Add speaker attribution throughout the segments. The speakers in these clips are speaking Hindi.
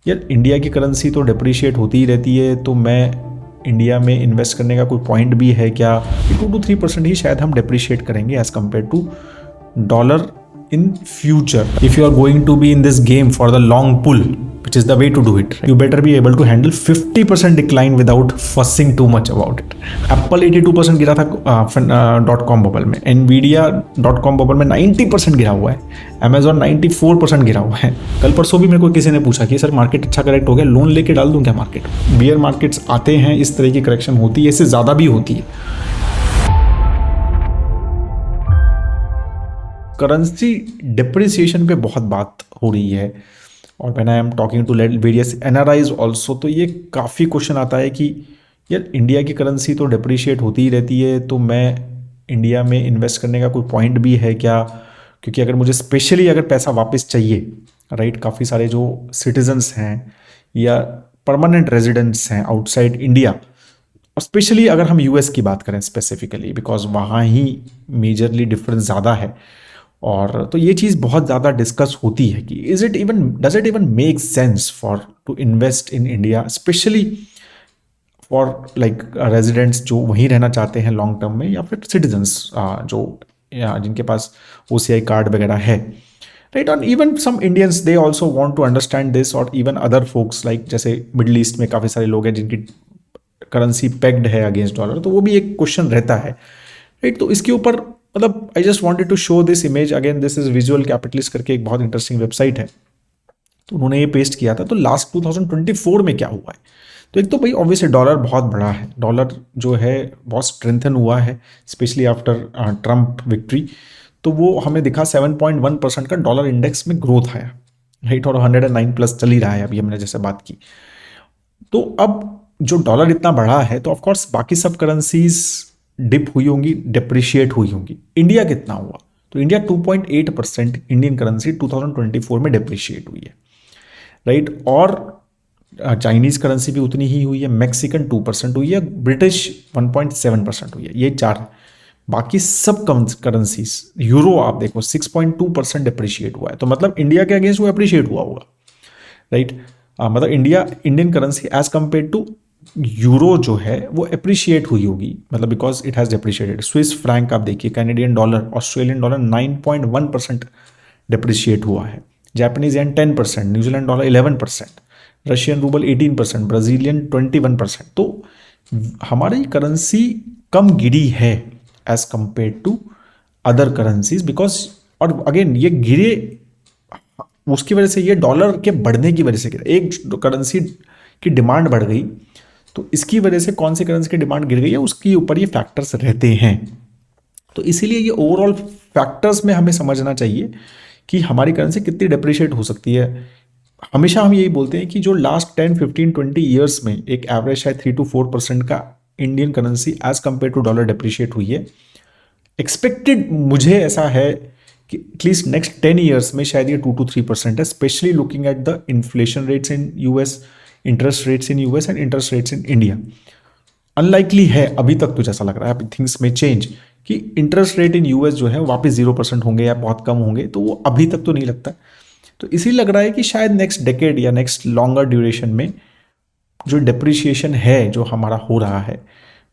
Speaker 1: यार इंडिया की करेंसी तो डिप्रिशिएट होती ही रहती है, तो मैं इंडिया में इन्वेस्ट करने का कोई पॉइंट भी है क्या? 2 to 3% ही शायद हम डिप्रिशिएट करेंगे as compare to dollar in future. If you are going to be in this game for the long pull, which is the way to do it, you better be able to handle 50% decline without fussing too much about it. Apple 82% गिरा था .com बबल में, Nvidia .com बबल में 90% गिरा हुआ है, Amazon 94% गिरा हुआ है। कल परसों भी मेरे को किसी ने पूछा कि सर मार्केट अच्छा करेक्ट हो गया, लोन लेके डाल दूं क्या मार्केट? बियर मार्केट्स आते हैं, इस तरह की करेक्शन होती है, इससे ज़्यादा भी होती है। करेंसी डिप्रिसिएशन पे बहुत बात हो रही है और when I am talking to various NRIs also, तो ये काफ़ी क्वेश्चन आता है कि यार इंडिया की करेंसी तो डिप्रिशिएट होती ही रहती है, तो मैं इंडिया में इन्वेस्ट करने का कोई पॉइंट भी है क्या? क्योंकि अगर मुझे स्पेशली अगर पैसा वापस चाहिए, राइट, काफ़ी सारे जो सिटीजन्स हैं या परमानेंट रेजिडेंट्स हैं आउटसाइड इंडिया, और स्पेशली अगर हम यूएस की बात करें स्पेसिफिकली, बिकॉज वहाँ ही मेजरली डिफरेंस ज़्यादा है। और तो ये चीज़ बहुत ज़्यादा डिस्कस होती है कि does it even make sense for to invest in India, specially for like residents जो वहीं रहना चाहते हैं लॉन्ग टर्म में, या फिर सिटीजन्स जो जिनके पास OCI कार्ड वगैरह है, राइट। और even some Indians they also want to understand this, और इवन अदर फोक्स लाइक जैसे मिडल ईस्ट में काफ़ी सारे लोग हैं जिनकी करेंसी पेग्ड है अगेंस्ट डॉलर, तो वो भी एक क्वेश्चन रहता है, राइट। तो इसके ऊपर मतलब I just wanted to show this image again. This is visual capitalist करके एक बहुत इंटरेस्टिंग वेबसाइट है, तो उन्होंने ये पेस्ट किया था। तो लास्ट 2024 में क्या हुआ है, तो एक तो भाई ऑब्वियसली डॉलर बहुत बड़ा है, डॉलर जो है बहुत स्ट्रेंथन हुआ है स्पेशली आफ्टर ट्रम्प विक्ट्री। तो वो हमें दिखा 7.1% का डॉलर इंडेक्स में ग्रोथ आया, राइट, और 109 प्लस चल ही रहा है अभी हमने जैसे बात की। तो अब जो डॉलर इतना बड़ा है, तो ऑफकोर्स बाकी सब करेंसीज डिप हुई होंगी, डिप्रिशिएट हुई होंगी। इंडिया कितना हुआ, तो इंडिया 2.8% इंडियन करेंसी 2024 में डिप्रिशिएट हुई है, राइट। और चाइनीज़ करेंसी भी उतनी ही हुई है, मैक्सिकन 2% हुई है, ब्रिटिश 1.7% हुई है। ये चार, बाकी सब करेंसीज, यूरो आप देखो 6.2% डिप्रिशिएट हुआ है, तो मतलब इंडिया के अगेंस्ट वो अप्रिशिएट हुआ होगा, राइट। मतलब Indian currency as compare to euro जो है वो अप्रिशिएट हुई होगी, मतलब because it has depreciated. Swiss franc आप देखिए, Canadian dollar, Australian dollar 9.1% depreciate हुआ है, Japanese yen 10%, New Zealand dollar 11%, Russian rouble 18%, Brazilian 21%। तो हमारी करेंसी कम गिरी है as compare to other currencies, because और अगेन ये गिरे उसकी वजह से, ये डॉलर के बढ़ने की वजह से गिरा। एक करेंसी की डिमांड बढ़ गई, तो इसकी वजह से कौन सी करेंसी की डिमांड गिर गई है उसके ऊपर ये फैक्टर्स रहते हैं। तो इसीलिए ये ओवरऑल फैक्टर्स में हमें समझना चाहिए कि हमारी करेंसी कितनी डिप्रिशिएट हो सकती है। हमेशा हम यही बोलते हैं कि जो लास्ट 10, 15, 20 ईयर्स में एक एवरेज शायद 3 to 4% का Indian currency as compare to dollar depreciate हुई है। एक्सपेक्टेड मुझे ऐसा है कि एटलीस्ट नेक्स्ट 10 ईयर्स में शायद ये 2 to 3% है, specially looking at the inflation rates in US, interest rates in US and interest rates in India. Unlikely है अभी तक, तो जैसा लग रहा है थिंग्स में चेंज कि इंटरेस्ट रेट इन यूएस जो है वापस 0% होंगे या बहुत कम होंगे, तो वो अभी तक तो नहीं लगता। तो इसी लग रहा है कि शायद नेक्स्ट डेकेड या नेक्स्ट लॉन्गर ड्यूरेशन में जो डिप्रिशिएशन है जो हमारा हो रहा है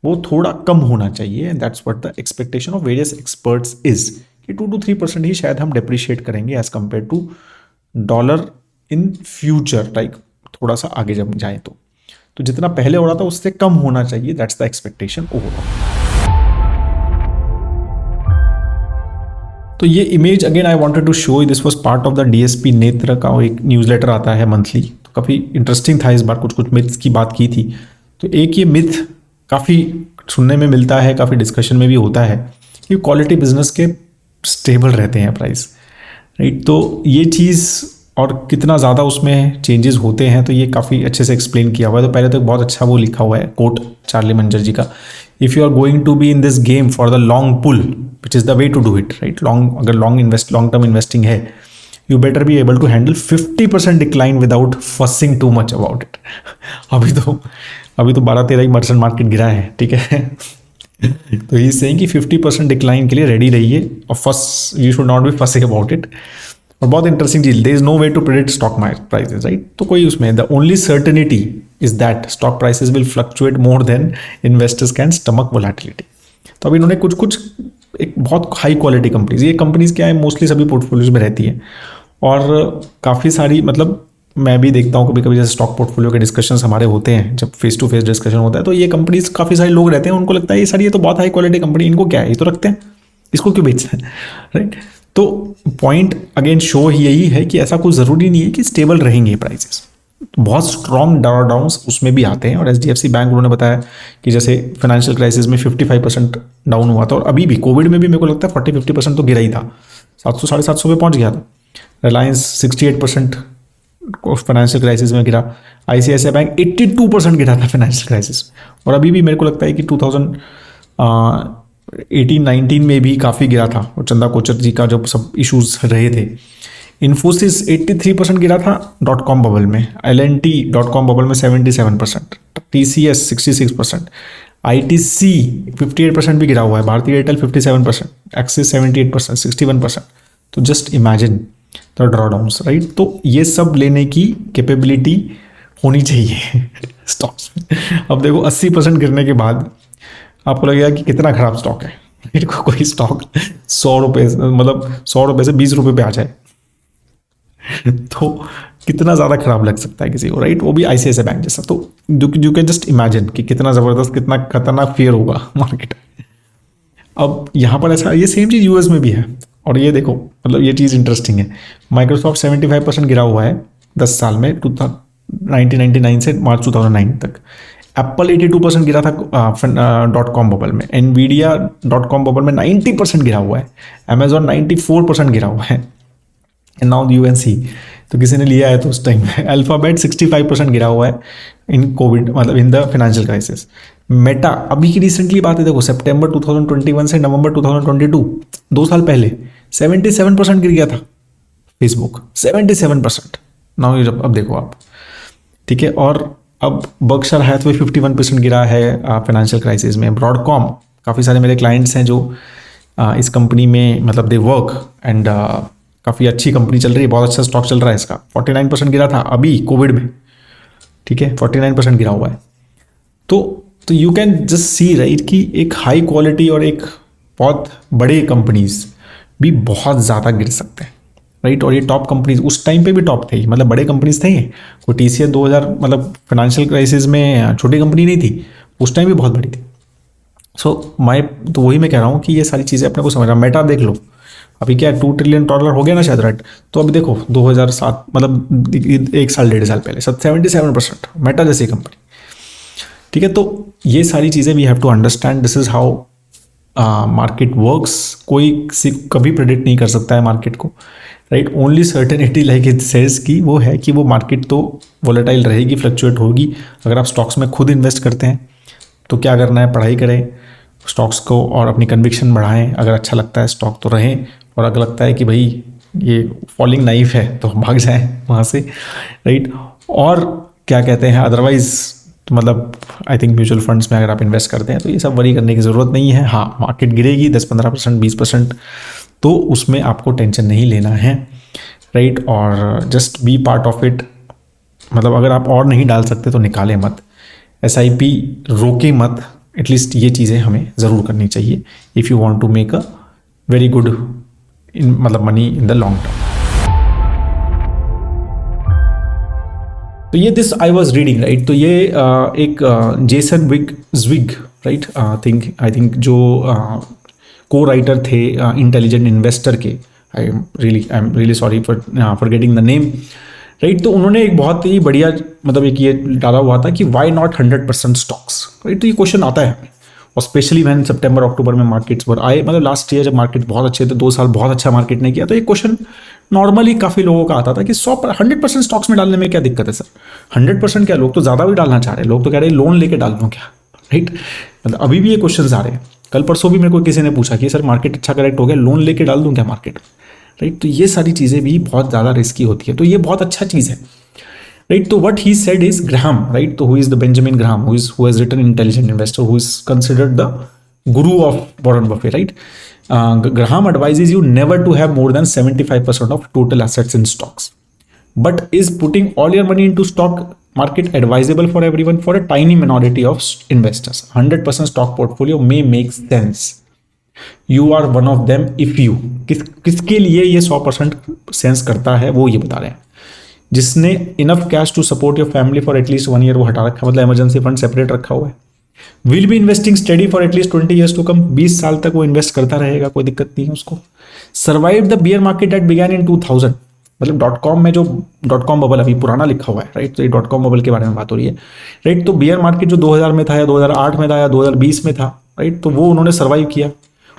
Speaker 1: वो थोड़ा कम होना चाहिए, and that's what the expectation of various experts is कि 2 to 3% ही शायद हम डिप्रिशिएट करेंगे as compare to dollar in future, like थोड़ा सा आगे जब जाए तो जितना पहले हो रहा था उससे कम होना चाहिए, दैट्स द एक्सपेक्टेशन ओवरऑल। तो ये image again I wanted to show, this was part of the DSP Netra का एक न्यूज़लेटर आता है मंथली, तो काफ़ी इंटरेस्टिंग था। इस बार कुछ मिथ्स की बात की थी। तो एक ये मिथ काफ़ी सुनने में मिलता है, काफ़ी डिस्कशन में भी होता है कि क्वालिटी बिजनेस के स्टेबल रहते हैं प्राइस, राइट। तो ये चीज़ और कितना ज़्यादा उसमें चेंजेस होते हैं, तो ये काफ़ी अच्छे से एक्सप्लेन किया हुआ है। तो पहले तो बहुत अच्छा वो लिखा हुआ है कोट चार्ली मंजर जी का, if you are going to be in this game for the long pull which is the way to do it, right. अगर लॉन्ग टर्म इन्वेस्टिंग है, you better be able to handle 50% decline without fussing too much about it. अभी तो 12-13 ही मर्चेंट मार्केट गिरा है, ठीक है। तो ही सेइंग कि 50% डिक्लाइन के लिए रेडी रहिए, और first you should not be fussing about it. और बहुत इंटरेस्टिंग चीज, there is no way to predict stock prices, right. तो कोई उसमें the only certainty is that stock prices will fluctuate more than investors can stomach volatility. तो अभी इन्होंने कुछ कुछ एक बहुत हाई क्वालिटी कंपनीज, ये कंपनीज क्या है मोस्टली सभी पोर्टफोलियोज में रहती है, और काफ़ी सारी मतलब मैं भी देखता हूँ कभी कभी जैसे स्टॉक पोर्टफोलियो के डिस्कशंस हमारे होते हैं, जब फेस टू फेस डिस्कशन होता है, तो ये कंपनीज काफ़ी सारे लोग रहते हैं, उनको लगता है ये सर ये तो बहुत हाई क्वालिटी कंपनी, इनको क्या है, ये तो रखते हैं, इसको क्यों बेचते हैं, राइट। तो पॉइंट अगेन शो यही है कि ऐसा कुछ ज़रूरी नहीं है कि स्टेबल रहेंगे प्राइसेस, बहुत स्ट्रॉन्ग डाउन्स उसमें भी आते हैं। और एचडीएफसी बैंक उन्होंने बताया कि जैसे फाइनेंशियल क्राइसिस में 55% डाउन हुआ था, और अभी भी कोविड में भी मेरे को लगता है 40-50% तो गिरा ही था, 700 750 पे पहुंच गया था। रिलायंस 68% फाइनेंशियल क्राइसिस में गिरा, आईसीआईसीआई बैंक 82% गिरा था फाइनेंशियल क्राइसिस, और अभी भी मेरे को लगता है कि 2018-19 में भी काफ़ी गिरा था, और चंदा कोचर जी का जब सब इश्यूज रहे थे। इन्फोसिस 83% गिरा था .com बबल में, LNT.com बबल में 77%, TCS 66%, ITC 58% भी गिरा हुआ है, भारतीय एयरटेल 57%, एक्सिस 78%, 61%। तो जस्ट इमेजिन द ड्रॉडाउन्स, राइट। तो ये सब लेने की कैपेबिलिटी होनी चाहिए स्टॉक्स में। अब देखो 80% गिरने के बाद आपको लगेगा कि कितना खराब स्टॉक है, मेरे को कोई स्टॉक 100 रुपये मतलब 100 रुपये से 20 रुपये पे आ जाए तो कितना ज़्यादा खराब लग सकता है किसी को, राइट। वो भी आईसीआईसीआई बैंक जैसा। तो यू कैन जस्ट इमेजिन कि कितना ज़बरदस्त, कितना खतरनाक फेयर होगा मार्केट। अब यहाँ पर ऐसा, ये सेम चीज़ यूएस में भी है, और ये देखो मतलब ये चीज़ इंटरेस्टिंग है। माइक्रोसॉफ्ट 75% गिरा हुआ है 10 साल में, 1999 से मार्च 2009 तक। एप्पल 82% गिरा था .com बबल में, एनवीडिया .com बबल में 90% गिरा हुआ है, अमेजॉन 94% गिरा हुआ है, and now you can see. तो किसी ने लिया है तो उस टाइम में अल्फाबेट 65% गिरा हुआ है इन कोविड, मतलब in the financial crisis. Meta अभी की रिसेंटली बात है, देखो सितंबर 2021 से नवंबर 2022, 2 साल पहले 77% गिर गया था फेसबुक, 77%। नाउ अब देखो आप, ठीक है। और अब बर्कशायर हैथवे 51% गिरा है फाइनेंशियल क्राइसिस में। ब्रॉडकॉम, काफ़ी सारे मेरे क्लाइंट्स हैं जो इस कंपनी में मतलब दे वर्क, एंड काफ़ी अच्छी कंपनी चल रही है, बहुत अच्छा स्टॉक चल रहा है इसका। 49% गिरा था अभी कोविड में, ठीक है, 49% गिरा हुआ है। तो you can just see, right, कि एक हाई क्वालिटी और एक बहुत बड़े कंपनीज भी बहुत ज़्यादा गिर सकते हैं, राइट। और ये टॉप कंपनीज उस टाइम पे भी टॉप थे, मतलब बड़े कंपनीज थे। कोई TCS 2000 मतलब फाइनेंशियल क्राइसिस में छोटी कंपनी नहीं थी, उस टाइम भी बहुत बड़ी थी। तो वही मैं कह रहा हूँ कि ये सारी चीज़ें अपने को समझना। मेटा देख लो, अभी क्या $2 ट्रिलियन हो गया ना शायद, राइट। तो अभी देखो 2007 मतलब 1 साल 1.5 साल पहले 77% मेटा जैसी कंपनी, ठीक है। तो ये सारी चीज़ें we have to understand, this is how market works. कोई कभी प्रेडिक्ट नहीं कर सकता है मार्केट को, right. Only certainty like it says की वो है कि वो मार्केट तो वोलेटाइल रहेगी, फ्लक्चुएट होगी। अगर आप स्टॉक्स में खुद इन्वेस्ट करते हैं तो क्या करना है, पढ़ाई करें स्टॉक्स को और अपनी कन्विक्शन बढ़ाएं। अगर अच्छा लगता है स्टॉक तो रहें, और अगर लगता है कि भाई ये फॉलिंग नाइफ है तो भाग जाएं वहाँ से, राइट। और क्या कहते हैं अदरवाइज, तो मतलब आई थिंक म्यूचुअल फंड्स में अगर आप इन्वेस्ट करते हैं तो ये सब वरी करने की ज़रूरत नहीं है। हाँ, मार्केट गिरेगी 10-15%, 20%, तो उसमें आपको टेंशन नहीं लेना है, राइट। और just be part of it. मतलब अगर आप और नहीं डाल सकते तो निकालें मत, SIP रोके मत। एटलीस्ट ये चीज़ें हमें ज़रूर करनी चाहिए if you want to make a very good मतलब money in the long term. तो ये this I was reading, right. तो ये एक Jason Zweig, right, I think जो को राइटर थे इंटेलिजेंट इन्वेस्टर के। I am really sorry for getting the name, right. तो उन्होंने एक बहुत ही बढ़िया मतलब एक ये डाला हुआ था कि वाई नॉट 100% स्टॉक्स, राइट। तो ये क्वेश्चन आता है, और स्पेशली वैन सितंबर अक्टूबर में मार्केट्स पर आए, मतलब लास्ट ईयर जब मार्केट बहुत अच्छे थे, 2 साल बहुत अच्छा मार्केट ने किया, तो एक क्वेश्चन नॉर्मली काफ़ी लोगों का आता था कि 100% स्टॉक्स में डालने में क्या दिक्कत है सर। 100% क्या, लोग तो ज़्यादा भी डालना चाह रहे हैं, लोग तो कह रहे हैं लोन लेके डाल दूँ क्या, राइट। मतलब अभी भी ये क्वेश्चन आ रहे हैं। कल परसों भी मेरे को किसी ने पूछा कि सर मार्केट अच्छा करेक्ट हो गया, लोन लेके डाल दूँ क्या मार्केट, राइट। तो ये सारी चीज़ें भी बहुत ज़्यादा रिस्की होती है, तो ये बहुत अच्छा चीज़ है, right. तो what he said is Graham, right. तो who is the Benjamin Graham, who has written Intelligent Investor, who is considered the guru of Warren Buffett, right. Graham advises you never to have more than 75% of total assets in stocks. But is putting all your money into stock market advisable for everyone? For a tiny minority of investors, 100% stock portfolio may make sense. You are one of them if you. किसके लिए ये 100% सेंस करता है वो ये बता रहे हैं। जिसने enough cash to support your family for at least 1 year वो हटा रखा, मतलब इमरजेंसी फंड सेपरेट रखा हुआ है। Will be investing study for at least 20 years to come, 20 साल तक वो इन्वेस्ट करता रहेगा, कोई दिक्कत नहीं है उसको। Survive the beer market that began इन 2000, मतलब .com में जो .com बबल अभी पुराना लिखा हुआ है, राइट, तो ये .com बबल के बारे में बात हो रही है, राइट। तो बियर मार्केट जो 2000 में था या 2008 में था या 2020 में था, राइट, तो वो उन्होंने सर्वाइव किया।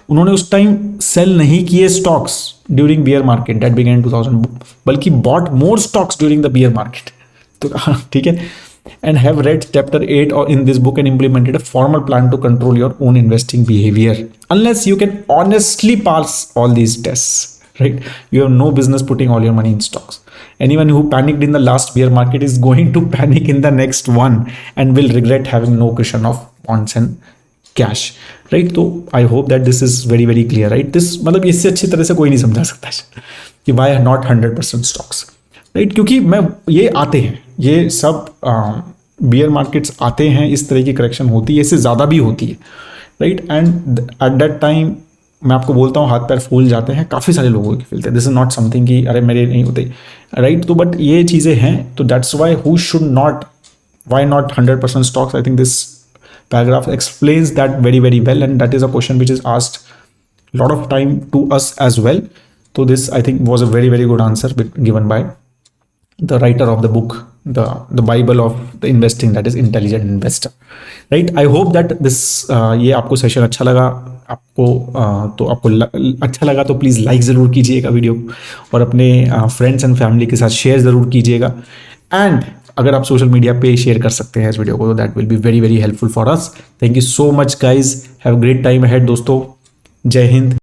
Speaker 1: उन्होंने उस टाइम सेल नहीं किए stocks during beer market that began इन 2000, बल्कि bot more stocks during the beer market. तो ठीक है, and have read chapter 8 or in this book and implemented a formal plan to control your own investing behavior. Unless you can honestly pass all these tests, right, you have no business putting all your money in stocks. Anyone who panicked in the last bear market is going to panic in the next one and will regret having no cushion of bonds and cash, right? तो I hope that this is very very clear, right? this मतलब इससे अच्छी तरह से कोई नहीं समझा सकता कि why not 100% stocks, राइट, क्योंकि मैं ये आते हैं, ये सब बियर मार्केट्स आते हैं, इस तरह की करेक्शन होती है, इससे ज़्यादा भी होती है, right. And at that time मैं आपको बोलता हूँ हाथ पैर फूल जाते हैं, काफ़ी सारे लोगों के फूलते हैं। दिस इज नॉट समथिंग कि अरे मेरे नहीं होते, राइट। तो बट ये चीज़ें हैं, तो that's why who should not, why not 100% stocks. I think this paragraph explains that very very well, and that is a question which is asked lot of time to us as well. तो this I think was a very very good answer given by the writer of the book, the Bible of the investing, that is Intelligent Investor, right? I hope that this ये आपको सेशन अच्छा लगा, आपको तो आपको अच्छा लगा तो प्लीज़ लाइक ज़रूर कीजिएगा वीडियो को, और अपने फ्रेंड्स एंड फैमिली के साथ शेयर ज़रूर कीजिएगा। एंड अगर आप सोशल मीडिया पे शेयर कर सकते हैं इस वीडियो को, तो that will be very very helpful for us. Thank you so much guys, have a great time ahead दोस्तों, जय हिंद।